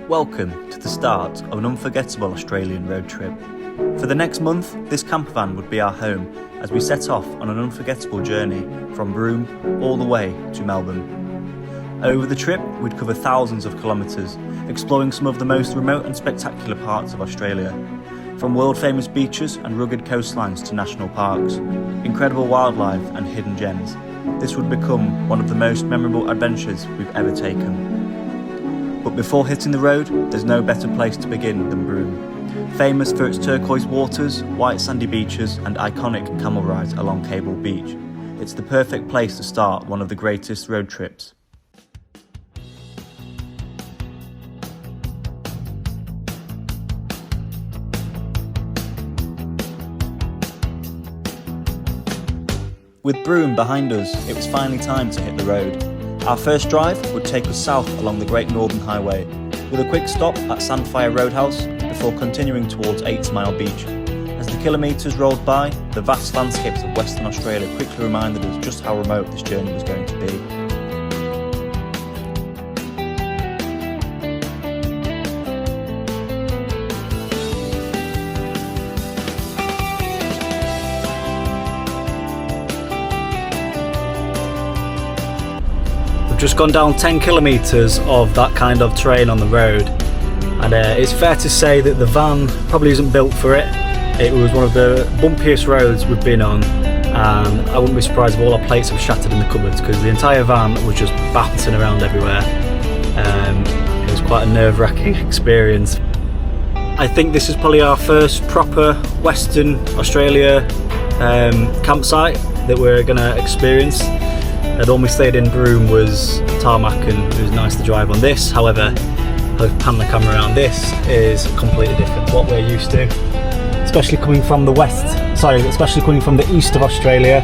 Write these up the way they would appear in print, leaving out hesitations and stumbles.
Welcome to the start of an unforgettable Australian road trip. For the next month, this camper van would be our home as we set off on an unforgettable journey from Broome all the way to Melbourne. Over the trip, we'd cover thousands of kilometres, exploring some of the most remote and spectacular parts of Australia. From world-famous beaches and rugged coastlines to national parks, incredible wildlife and hidden gems, this would become one of the most memorable adventures we've ever taken. But before hitting the road, there's no better place to begin than Broome. Famous for its turquoise waters, white sandy beaches and iconic camel rides along Cable Beach, it's the perfect place to start one of the greatest road trips. With Broome behind us, it was finally time to hit the road. Our first drive would take us south along the Great Northern Highway, with a quick stop at Sandfire Roadhouse before continuing towards 8 Mile Beach. As the kilometres rolled by, the vast landscapes of Western Australia quickly reminded us just how remote this journey was going to be. We've just gone down 10 kilometres of that kind of terrain on the road, and it's fair to say that the van probably isn't built for it. It was one of the bumpiest roads we've been on, and I wouldn't be surprised if all our plates have shattered in the cupboards because the entire van was just bouncing around everywhere. It was quite a nerve-wracking experience. I think this is probably our first proper Western Australia campsite that we're going to experience. The one we stayed in Broome was tarmac and it was nice to drive on. This, however, I'll pan the camera around, this is completely different to what we're used to. Especially coming from especially coming from the east of Australia,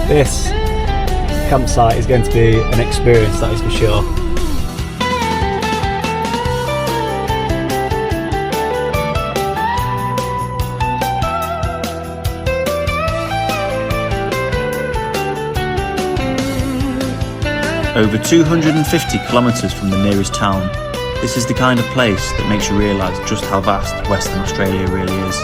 this campsite is going to be an experience, that is for sure. Over 250 kilometres from the nearest town, this is the kind of place that makes you realise just how vast Western Australia really is.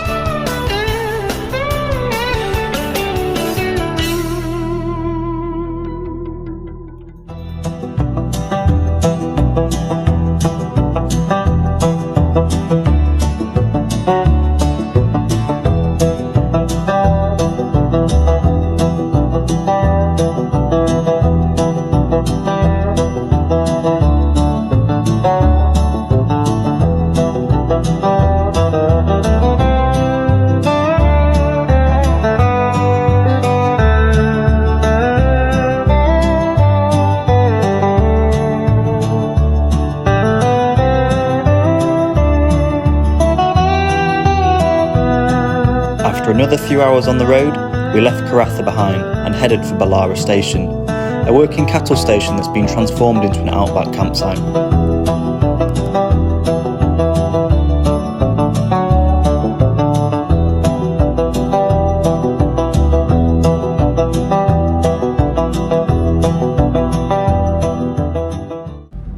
After another few hours on the road, we left Karratha behind and headed for Ballara Station, a working cattle station that's been transformed into an outback campsite.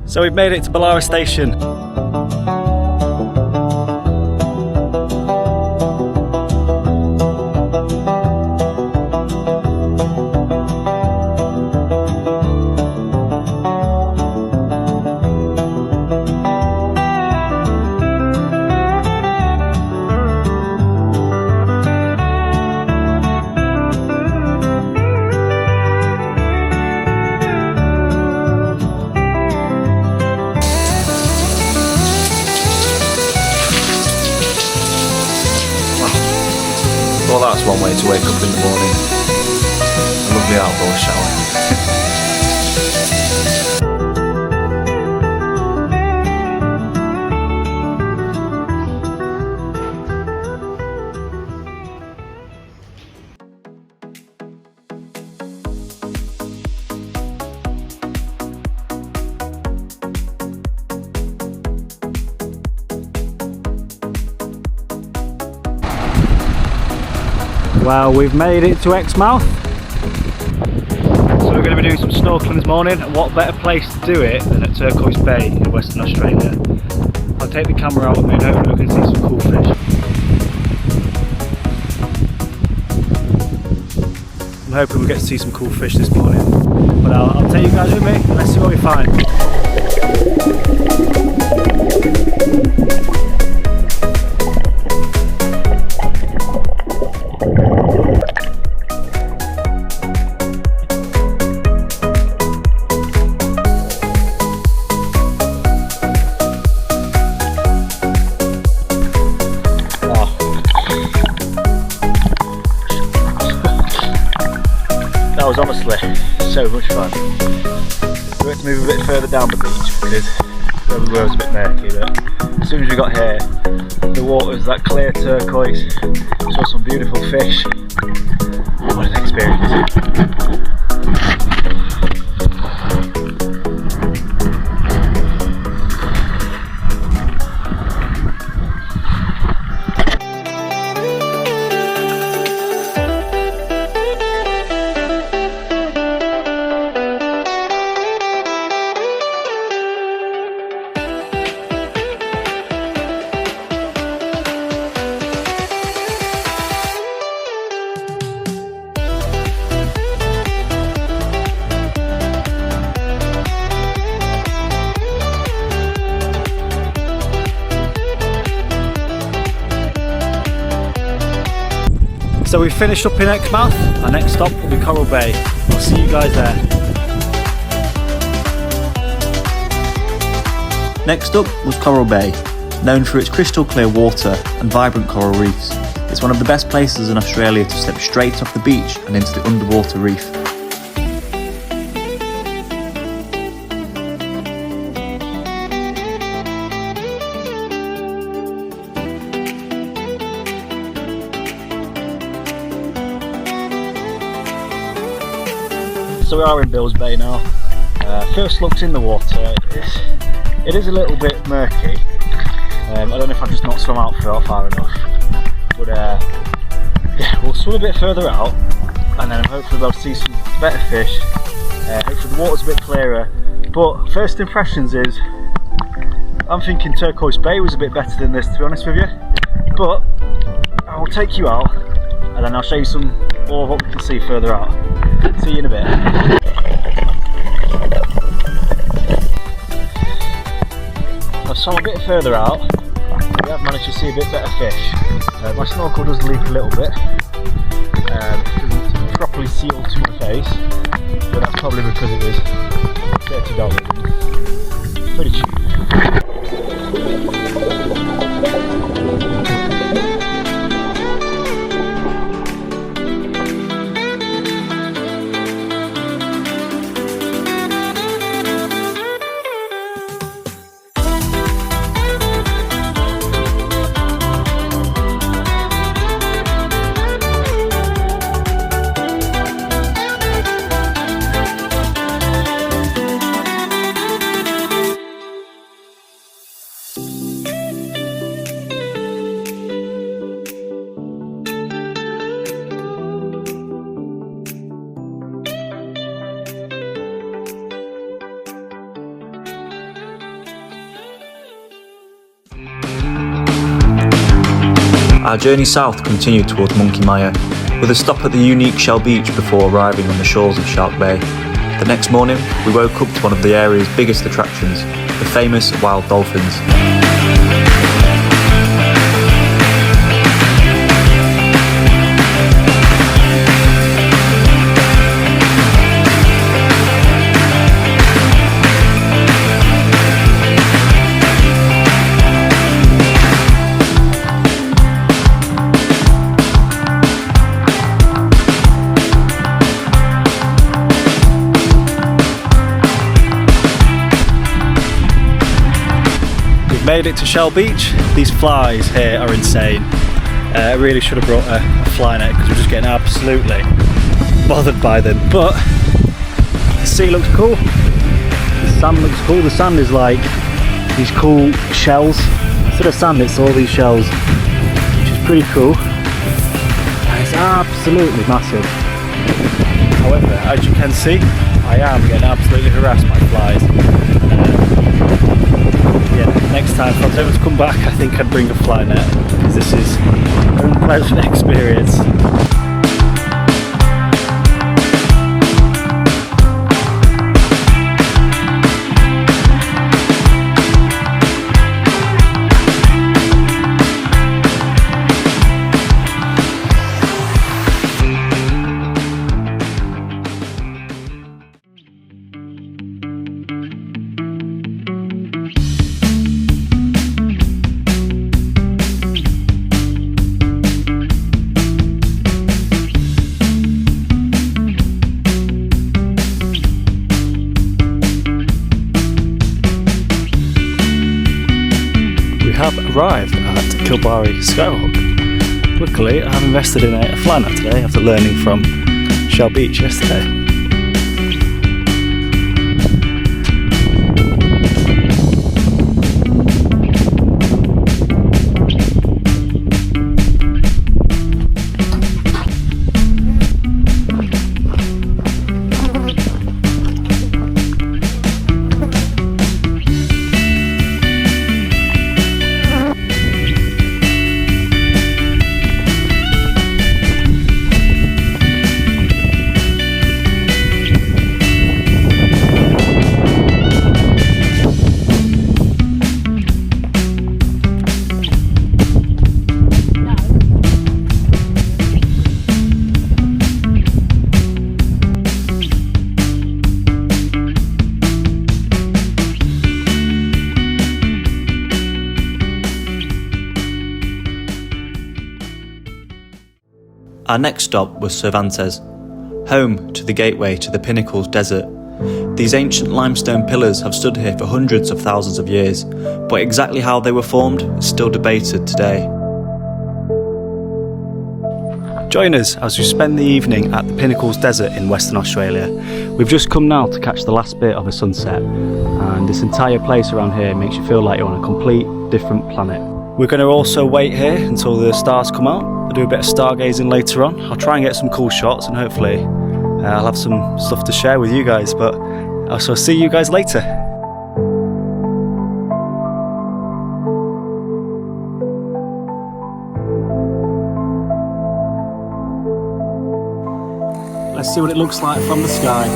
So we've made it to Ballara Station. Well, that's one way to wake up in the morning. A lovely outdoor shower. Well, we've made it to Exmouth, so we're going to be doing some snorkelling this morning, and what better place to do it than at Turquoise Bay in Western Australia. I'll take the camera out with me and hopefully we can see some cool fish. I'm hoping we get to see some cool fish this morning. But I'll take you guys with me and let's see what we find. That was honestly so much fun. We had to move a bit further down the beach because where we were was a bit murky, but as soon as we got here, the water was that clear turquoise, saw some beautiful fish. What an experience. So we finished up in Exmouth. Our next stop will be Coral Bay. I'll see you guys there. Next up was Coral Bay, known for its crystal clear water and vibrant coral reefs. It's one of the best places in Australia to step straight off the beach and into the underwater reef. So we are in Bills Bay now. First looked in the water, it is a little bit murky. I don't know if I've just not swum out far enough. But yeah, we'll swim a bit further out and then hopefully we'll see some better fish. Hopefully the water's a bit clearer. But first impressions is, I'm thinking Turquoise Bay was a bit better than this, to be honest with you. But I will take you out and then I'll show you some more of what we can see further out. See you in a bit. I've swum a bit further out. We have managed to see a bit better fish. My snorkel does leak a little bit. Doesn't properly seal to my face, but that's probably because it was $30. Pretty cheap. Our journey south continued towards Monkey Mire, with a stop at the unique Shell Beach before arriving on the shores of Shark Bay. The next morning, we woke up to one of the area's biggest attractions, the famous wild dolphins. Made it to Shell Beach. These flies here are insane. I really should have brought a fly net because we're just getting absolutely bothered by them. But the sea looks cool, the sand looks cool. The sand is like these cool shells. Instead of sand, it's all these shells, which is pretty cool. And it's absolutely massive. However, as you can see, I am getting absolutely harassed by flies. Yeah, next time time if I was ever to come back, I think I'd bring a fly net, because this is an unpleasant experience. Have arrived at Kilbarry Skyhawk. Luckily, I've invested in a fly net today after learning from Shell Beach yesterday. Our next stop was Cervantes, home to the gateway to the Pinnacles Desert. These ancient limestone pillars have stood here for hundreds of thousands of years, but exactly how they were formed is still debated today. Join us as we spend the evening at the Pinnacles Desert in Western Australia. We've just come now to catch the last bit of a sunset, and this entire place around here makes you feel like you're on a complete different planet. We're going to also wait here until the stars come out. I'll do a bit of stargazing later on. I'll try and get some cool shots, and hopefully I'll have some stuff to share with you guys, but I'll see you guys later. Let's see what it looks like from the sky.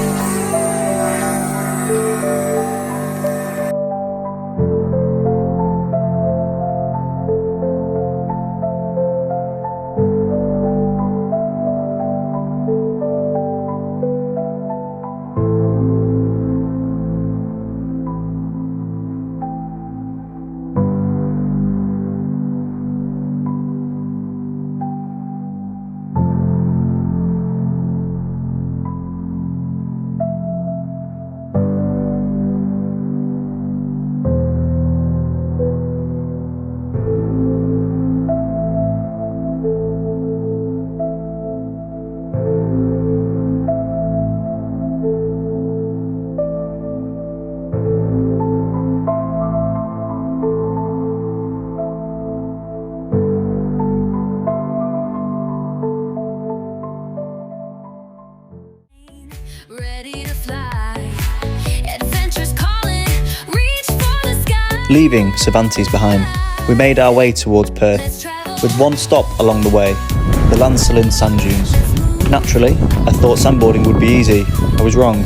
Leaving Cervantes behind, we made our way towards Perth, with one stop along the way, the Lancelin sand dunes. Naturally, I thought sandboarding would be easy. I was wrong.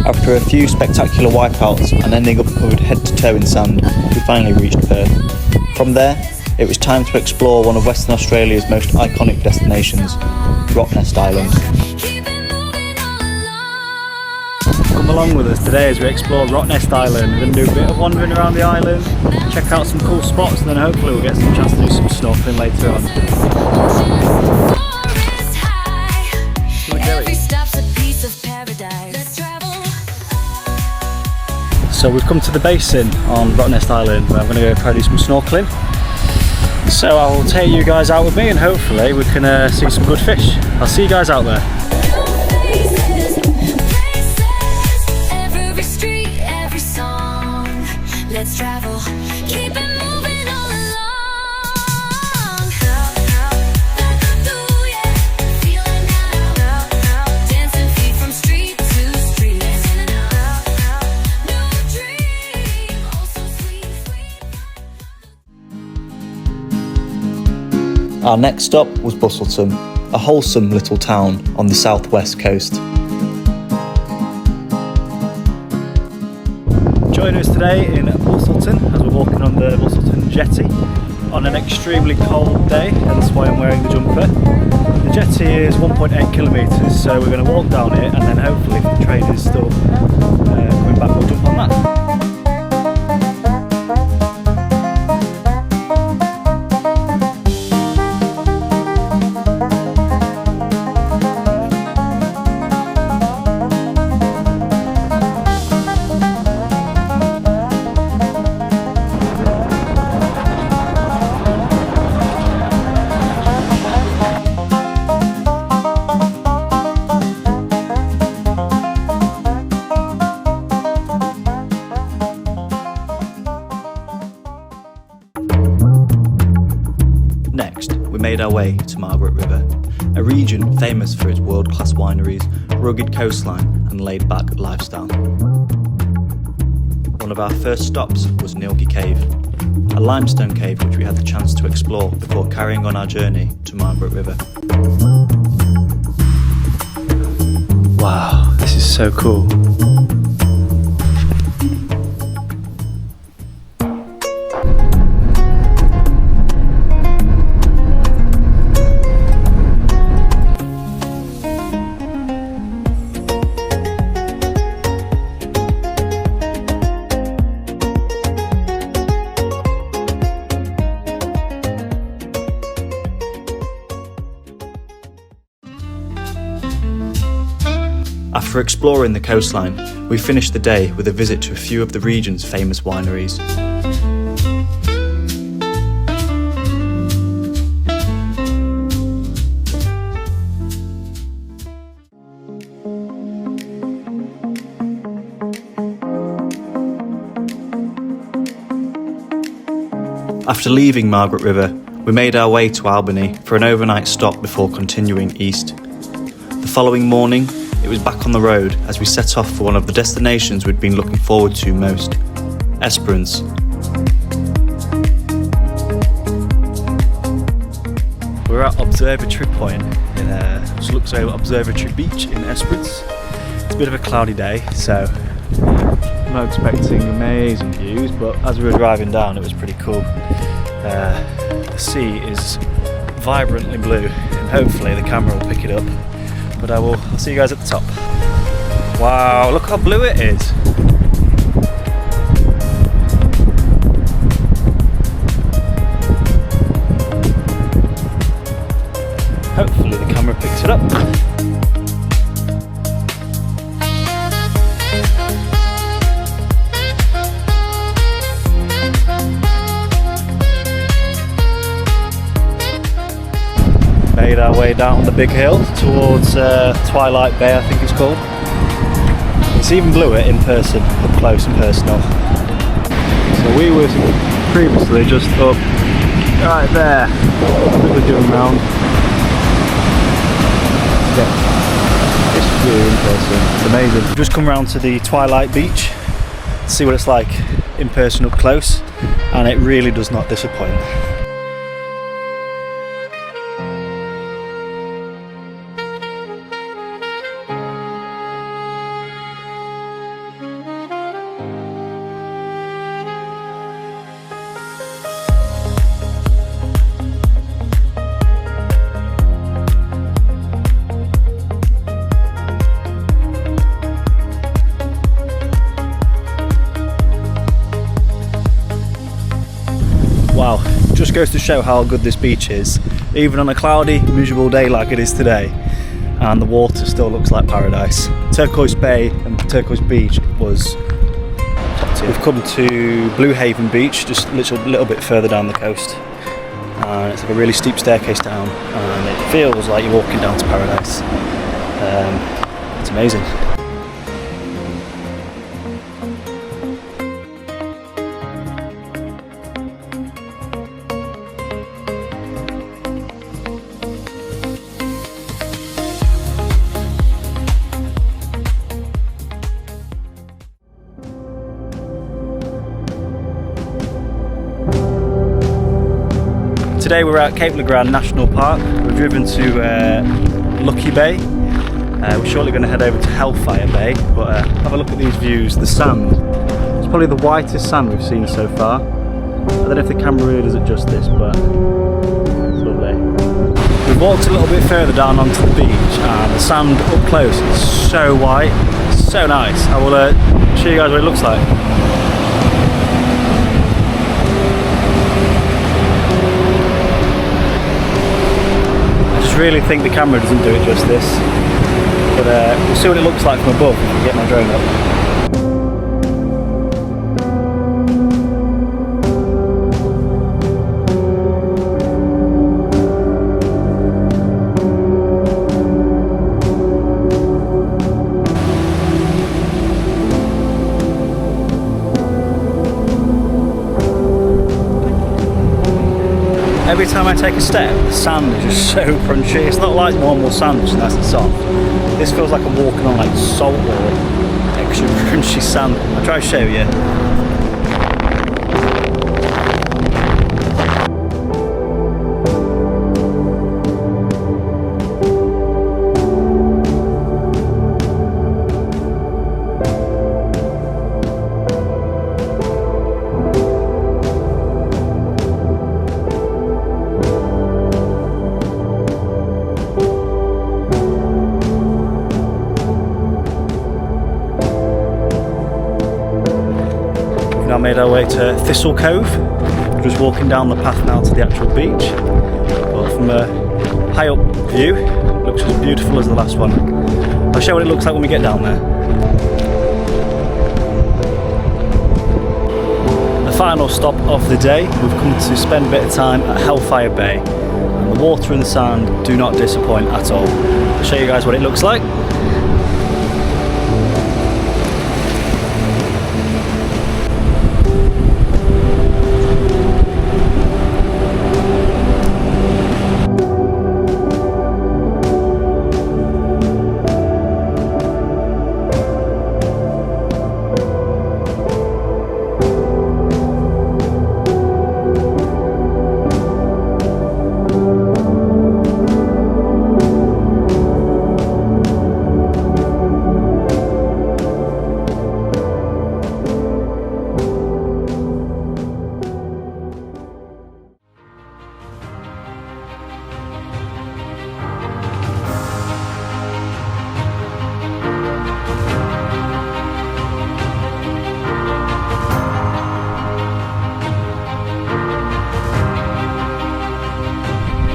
After a few spectacular wipeouts and ending up covered head to toe in sand, we finally reached Perth. From there, it was time to explore one of Western Australia's most iconic destinations, Rottnest Island. Come along with us today as we explore Rottnest Island. We're going to do a bit of wandering around the island, check out some cool spots, and then hopefully we'll get some chance to do some snorkeling later on. So we've come to the basin on Rottnest Island where I'm going to go try to do some snorkeling. So I will take you guys out with me and hopefully we can see some good fish. I'll see you guys out there. Let's travel, keep it moving all along. Feeling now, dancing feet from street to street. New dream, oh so sweet, sweet. Our next stop was Busselton, a wholesome little town on the southwest coast. Join us today in Busselton as we're walking on the Busselton jetty on an extremely cold day, hence why I'm wearing the jumper. The jetty is 1.8 kilometres, so we're going to walk down it, and then hopefully if the train is still coming back, we'll jump on that. Next, we made our way to Margaret River, a region famous for its world-class wineries, rugged coastline and laid-back lifestyle. One of our first stops was Nilgi Cave, a limestone cave which we had the chance to explore before carrying on our journey to Margaret River. Wow, this is so cool. After exploring the coastline, we finished the day with a visit to a few of the region's famous wineries. After leaving Margaret River, we made our way to Albany for an overnight stop before continuing east. The following morning, it was back on the road as we set off for one of the destinations we'd been looking forward to most, Esperance. We're at Observatory Point, which looks over Observatory Beach in Esperance. It's a bit of a cloudy day, so I'm not expecting amazing views, but as we were driving down it was pretty cool. The sea is vibrantly blue and hopefully the camera will pick it up, but I'll see you guys at the top. Wow, look how blue it is. Hopefully the camera picks it up. Made our way down the big hill towards Twilight Bay, I think it's called. It's even bluer in person, up close and personal. So we were previously just up right there, quickly doing round. Yeah, this view in person, it's amazing. We've just come round to the Twilight Beach to see what it's like in person up close, and it really does not disappoint. Wow, just goes to show how good this beach is, even on a cloudy, miserable day like it is today, and the water still looks like paradise. Turquoise Bay and Turquoise Beach was top tier. We've come to Blue Haven Beach, just literally a little bit further down the coast, and it's like a really steep staircase down, and it feels like you're walking down to paradise. It's amazing. today we're at Cape Le Grand National Park. We've driven to Lucky Bay. We're shortly going to head over to Hellfire Bay, but have a look at these views. The sand, it's probably the whitest sand we've seen so far. I don't know if the camera really does it justice, but it's lovely. We've walked a little bit further down onto the beach, and the sand up close is so white, so nice. I will show you guys what it looks like. I just really think the camera doesn't do it justice, but we'll see what it looks like from above if I can get my drone up. Every time I take a step, the sand is just so crunchy. It's not like normal sand, which is nice and soft. This feels like I'm walking on like salt or extra crunchy sand. I'll try to show you. Now made our way to Thistle Cove. We're just walking down the path now to the actual beach. But from a high up view, it looks as beautiful as the last one. I'll show you what it looks like when we get down there. The final stop of the day, we've come to spend a bit of time at Hellfire Bay. And the water and the sand do not disappoint at all. I'll show you guys what it looks like.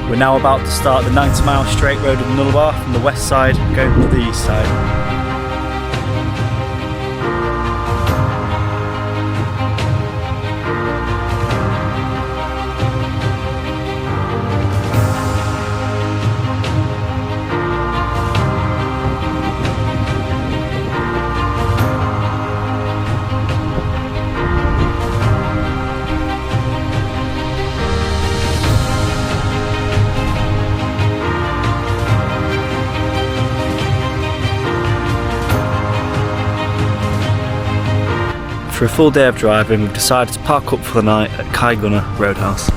We're now about to start the 90-mile straight road of Nullarbor from the west side going to the east side. For a full day of driving, we've decided to park up for the night at Kaigunner Roadhouse.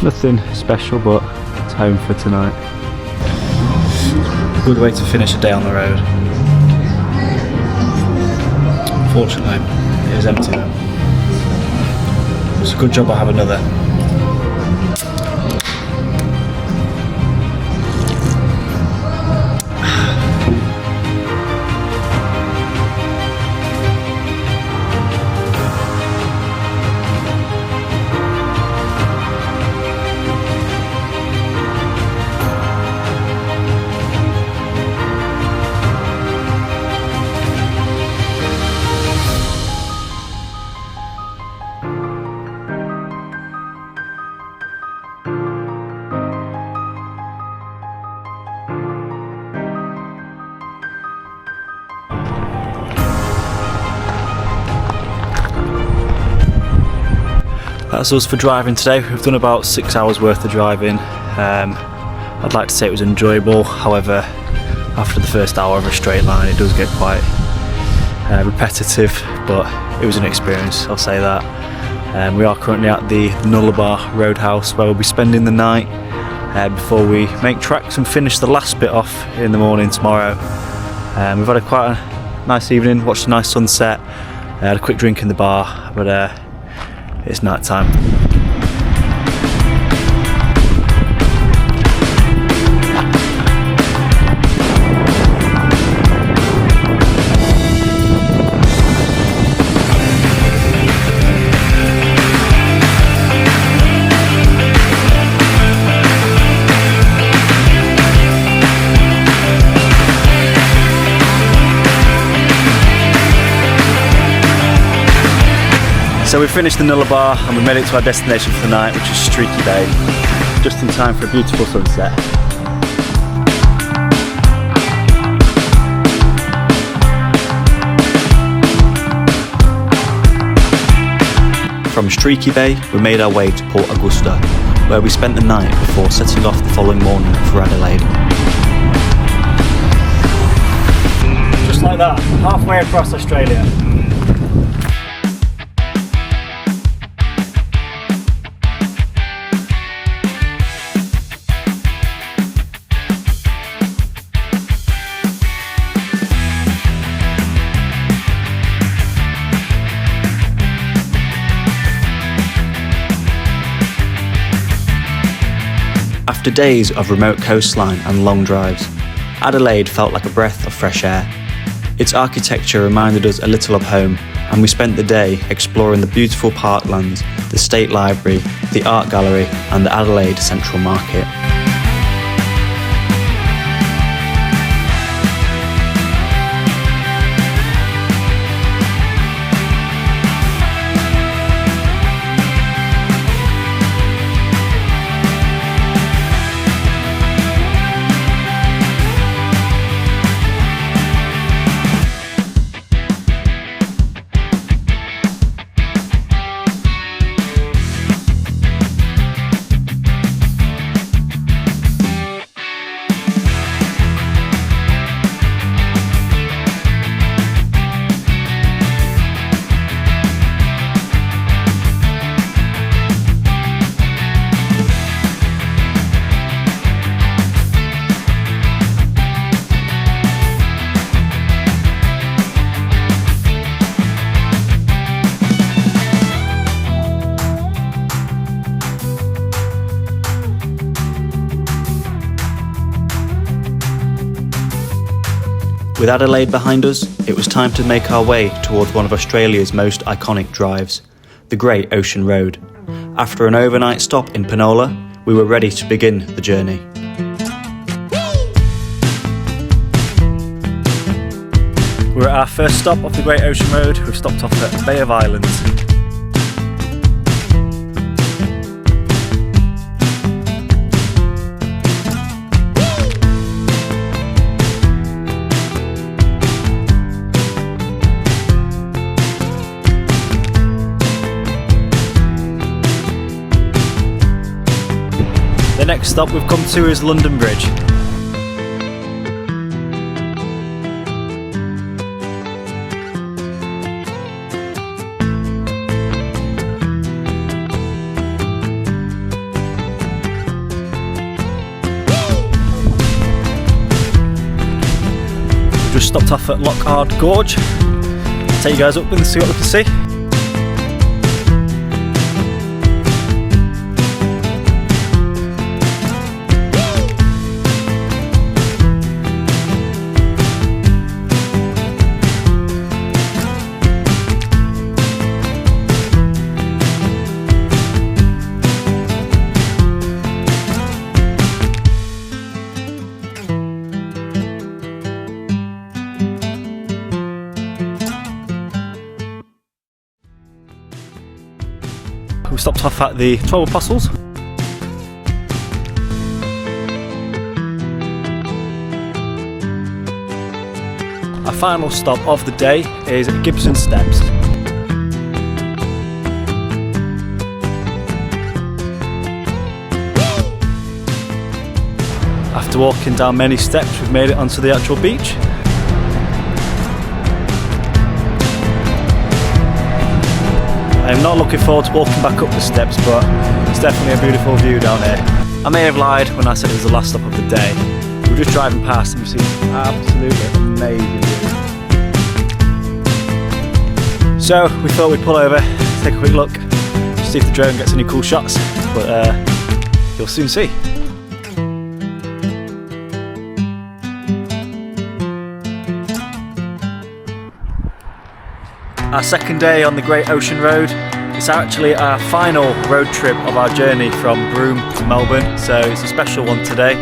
Nothing special, but it's home for tonight. Good way to finish a day on the road. Unfortunately, it is empty now. It's a good job I have another. That's us for driving today. We've done about 6 hours worth of driving. I'd like to say it was enjoyable, however after the first hour of a straight line it does get quite repetitive, but it was an experience, I'll say that. We are currently at the Nullarbor Roadhouse where we'll be spending the night before we make tracks and finish the last bit off in the morning tomorrow. We've had quite a nice evening, watched a nice sunset, had a quick drink in the bar, but it's night time. So we finished the Nullarbor and we made it to our destination for the night, which is Streaky Bay, just in time for a beautiful sunset. From Streaky Bay, we made our way to Port Augusta, where we spent the night before setting off the following morning for Adelaide. Just like that, halfway across Australia. After days of remote coastline and long drives, Adelaide felt like a breath of fresh air. Its architecture reminded us a little of home, and we spent the day exploring the beautiful parklands, the State Library, the Art Gallery and the Adelaide Central Market. With Adelaide behind us, it was time to make our way towards one of Australia's most iconic drives, the Great Ocean Road. After an overnight stop in Penola, we were ready to begin the journey. We're at our first stop off the Great Ocean Road. We've stopped off at Bay of Islands. The next stop we've come to is London Bridge. We've just stopped off at Lockhart Gorge. Take you guys up and see what we can see. We stopped off at the 12 Apostles. Our final stop of the day is Gibson Steps. After walking down many steps, we've made it onto the actual beach. I'm not looking forward to walking back up the steps, but it's definitely a beautiful view down here. I may have lied when I said it was the last stop of the day. We were just driving past and we've seen absolutely amazing view. So we thought we'd pull over, take a quick look, see if the drone gets any cool shots, but you'll soon see. Our second day on the Great Ocean Road. It's actually our final road trip of our journey from Broome to Melbourne, so it's a special one today.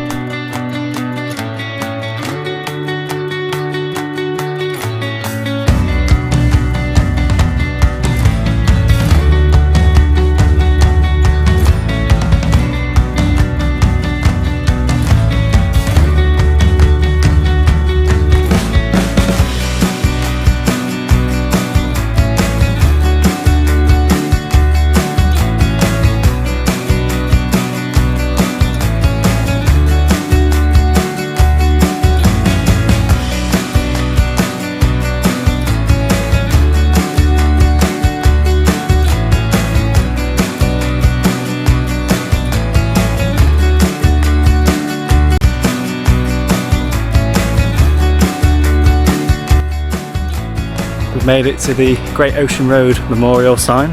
We've made it to the Great Ocean Road Memorial sign.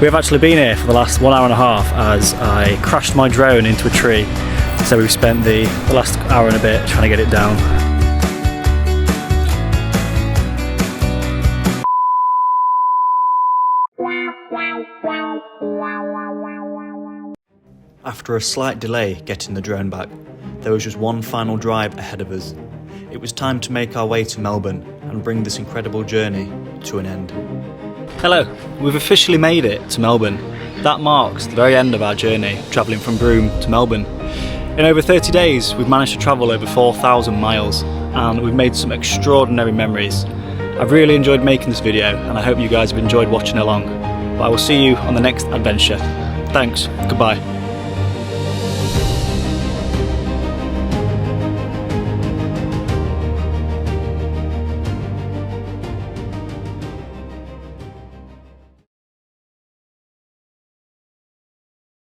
We have actually been here for the last 1 hour and a half as I crashed my drone into a tree. So we've spent the last hour and a bit trying to get it down. After a slight delay getting the drone back, there was just one final drive ahead of us. It was time to make our way to Melbourne and bring this incredible journey to an end. Hello, we've officially made it to Melbourne. That marks the very end of our journey, travelling from Broome to Melbourne. In over 30 days, we've managed to travel over 4,000 miles and we've made some extraordinary memories. I've really enjoyed making this video and I hope you guys have enjoyed watching along. But I will see you on the next adventure. Thanks, goodbye.